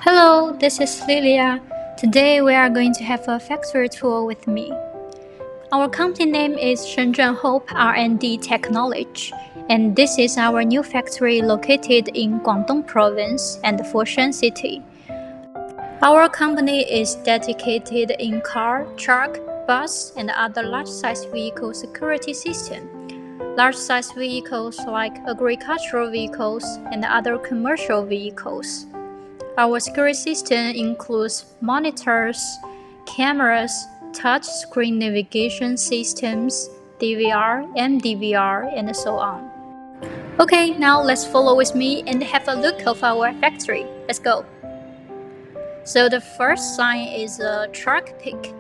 Hello, this is Lilia. Today we are going to have a factory tour with me. Our company name is Shenzhen Hope R&D Technology, and this is our new factory located in Guangdong Province and Foshan City. Our company is dedicated in car, truck, bus, and other large-size vehicle security system. Large-size vehicles like agricultural vehicles and other commercial vehicles. Our security system includes monitors, cameras, touch-screen navigation systems, DVR, MDVR, and so on. Okay, now let's follow with me and have a look of our factory. Let's go. So the first sign is a truck pick.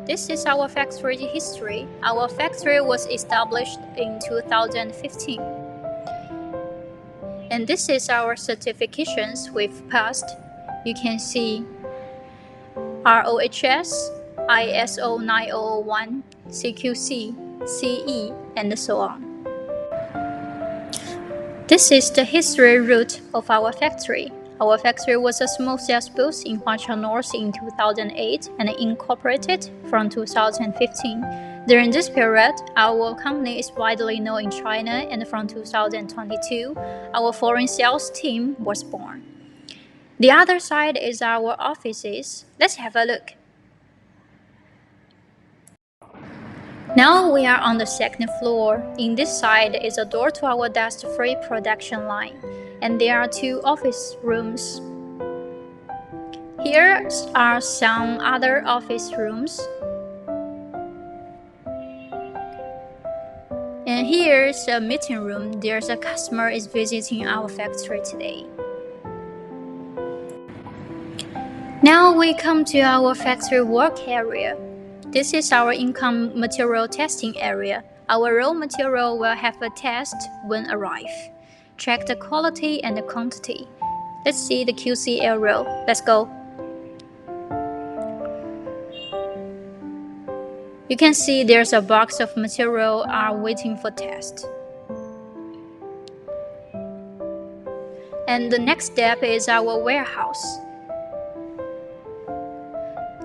This is our factory history. Our factory was established in 2015. And this is our certifications we've passed. You can see ROHS, ISO 9001, CQC, CE, and so on. This is the history route of our factory. Our factory was a small sales booth in Huaqiao North in 2008 and incorporated from 2015. During this period, our company is widely known in China, and from 2022, our foreign sales team was born. The other side is our offices. Let's have a look. Now we are on the second floor. In this side is a door to our dust-free production line, and there are two office rooms. Here are some other office rooms. And here's a meeting room. There's a customer is visiting our factory today. Now we come to our factory work area. This is our income material testing area. Our raw material will have a test when arrive. Check the quality and the quantity. Let's see the QC area. Let's go. You can see there's a box of material are waiting for test. And the next step is our warehouse.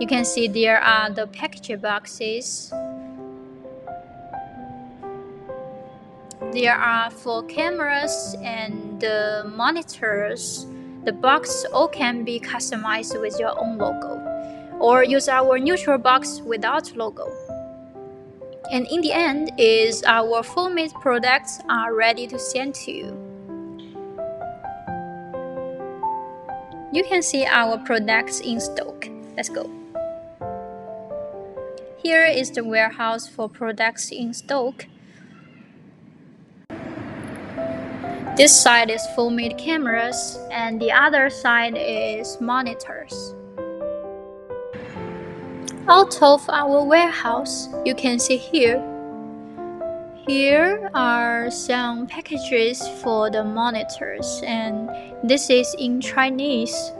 You can see there are the package boxes. There are 4 cameras and the monitors. The box all can be customized with your own logo, or use our neutral box without logo. And in the end is our full made products are ready to send to you. You can see our products in stock. Let's go. Here is the warehouse for products in stock. This side is full made cameras and the other side is monitors. Out of our warehouse, you can see here are some packages for the monitors, and this is in Chinese.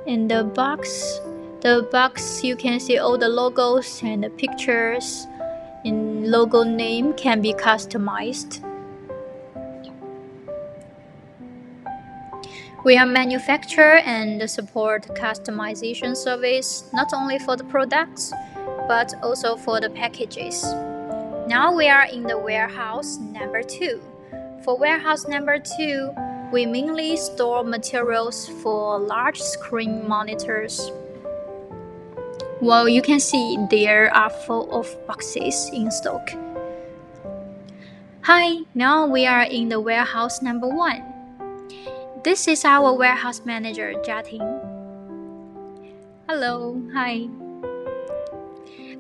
In the box you can see all the logos and the pictures, and logo name can be customized. We are manufacture and support customization service not only for the products, but also for the packages. Now we are in the warehouse number 2. For warehouse number 2, we mainly store materials for large screen monitors. Well, you can see there are full of boxes in stock. Hi, now we are in the warehouse number 1. This is our warehouse manager, Jiating. Hello, hi.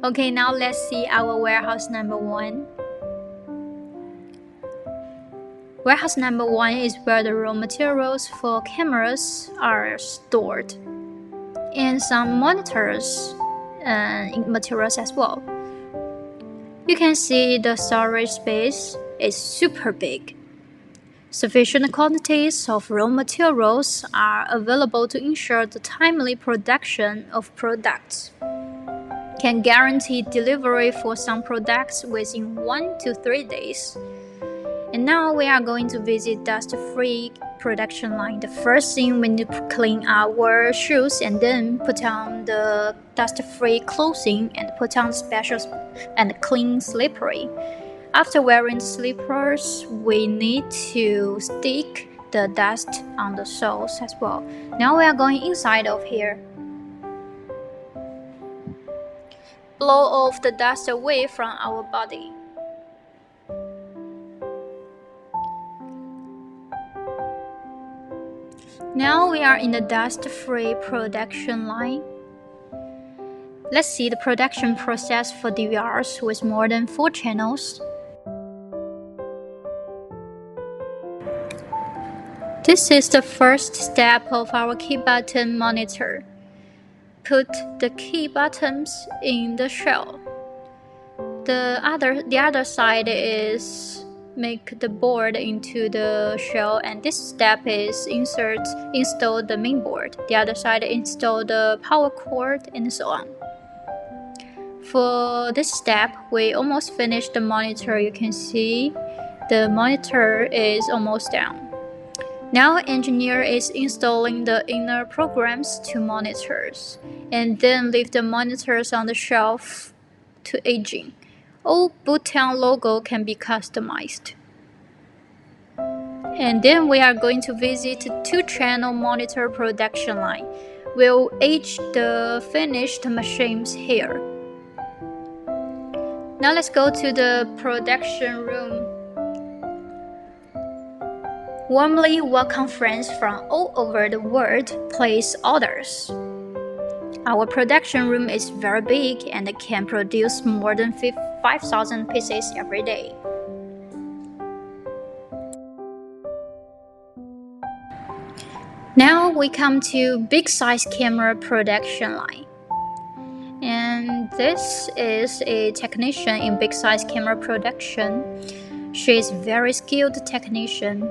Okay, now let's see our warehouse number 1. Warehouse number 1 is where the raw materials for cameras are stored, and some monitors materials as well. You can see the storage space is super big. Sufficient quantities of raw materials are available to ensure the timely production of products. Can guarantee delivery for some products within 1 to 3 days. And now we are going to visit dust-free production line, the first thing we need to clean our shoes and then put on the dust-free clothing and put on special and clean slippery. After wearing the slippers, we need to stick the dust on the soles as well. Now we are going inside of here. Blow off the dust away from our body. Now we are in the dust-free production line. Let's see the production process for DVRs with more than 4 channels. This is the first step of our key button monitor. Put the key buttons in the shell. The other side is make the board into the shell, and this step is install the main board. The other side install the power cord and so on. For this step, we almost finished the monitor. You can see the monitor is almost done. Now engineer is installing the inner programs to monitors, and then leave the monitors on the shelf to aging. All button logo can be customized. And then we are going to visit 2-channel monitor production line. We'll age the finished machines here. Now let's go to the production room. Warmly welcome friends from all over the world place orders. Our production room is very big and can produce more than 5,000 pieces every day. Now we come to big size camera production line. And this is a technician in big size camera production. She is very skilled technician.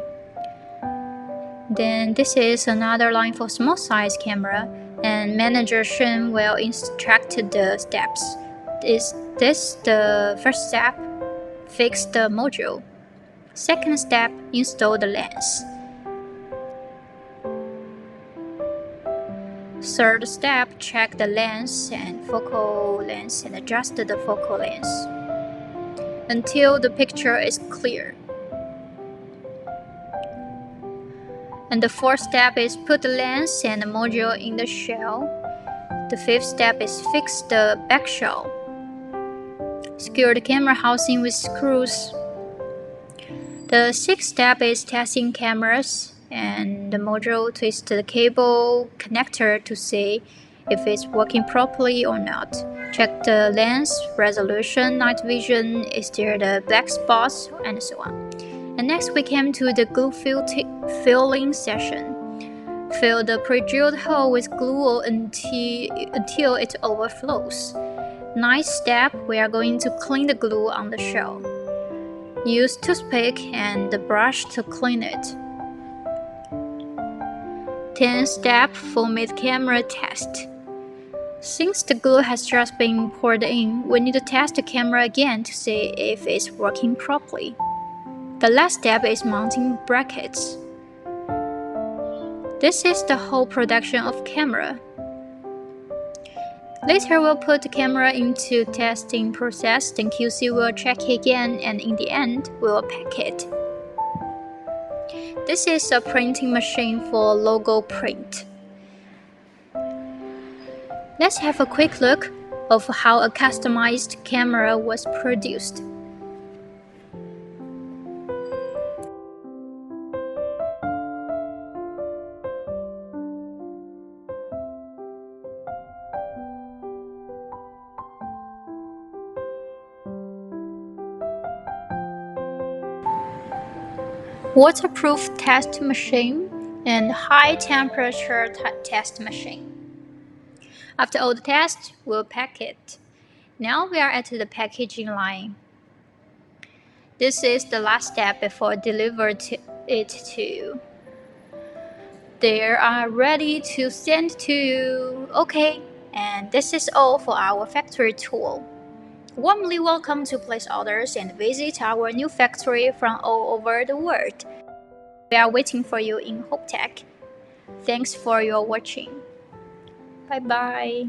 Then this is another line for small size camera, and manager Shen will instruct the steps. Is this the first step? Fix the module. Second step, install the lens. Third step, check the lens and focal length and adjust the focal length until the picture is clear. And the fourth step is put the lens and the module in the shell. The fifth step is fix the back shell. Secure the camera housing with screws. The sixth step is testing cameras and the module. Twist the cable connector to see if it's working properly or not. Check the lens, resolution, night vision, is there the black spots, and so on. And next we came to the glue filling session. Fill the pre-drilled hole with glue until it overflows. Ninth step, we are going to clean the glue on the shell. Use toothpick and the brush to clean it. 10th step, full mid-camera test. Since the glue has just been poured in, we need to test the camera again to see if it's working properly. The last step is mounting brackets. This is the whole production of camera. Later we'll put the camera into testing process, then QC will check it again, and in the end we'll pack it. This is a printing machine for logo print. Let's have a quick look of how a customized camera was produced. Waterproof test machine and high temperature test machine. After all the tests, we'll pack it. Now we are at the packaging line. This is the last step before deliver it to you. They are ready to send to you. Okay, and this is all for our factory tour. Warmly welcome to place orders and visit our new factory from all over the world. We are waiting for you in HopeTech. Thanks for your watching. Bye bye.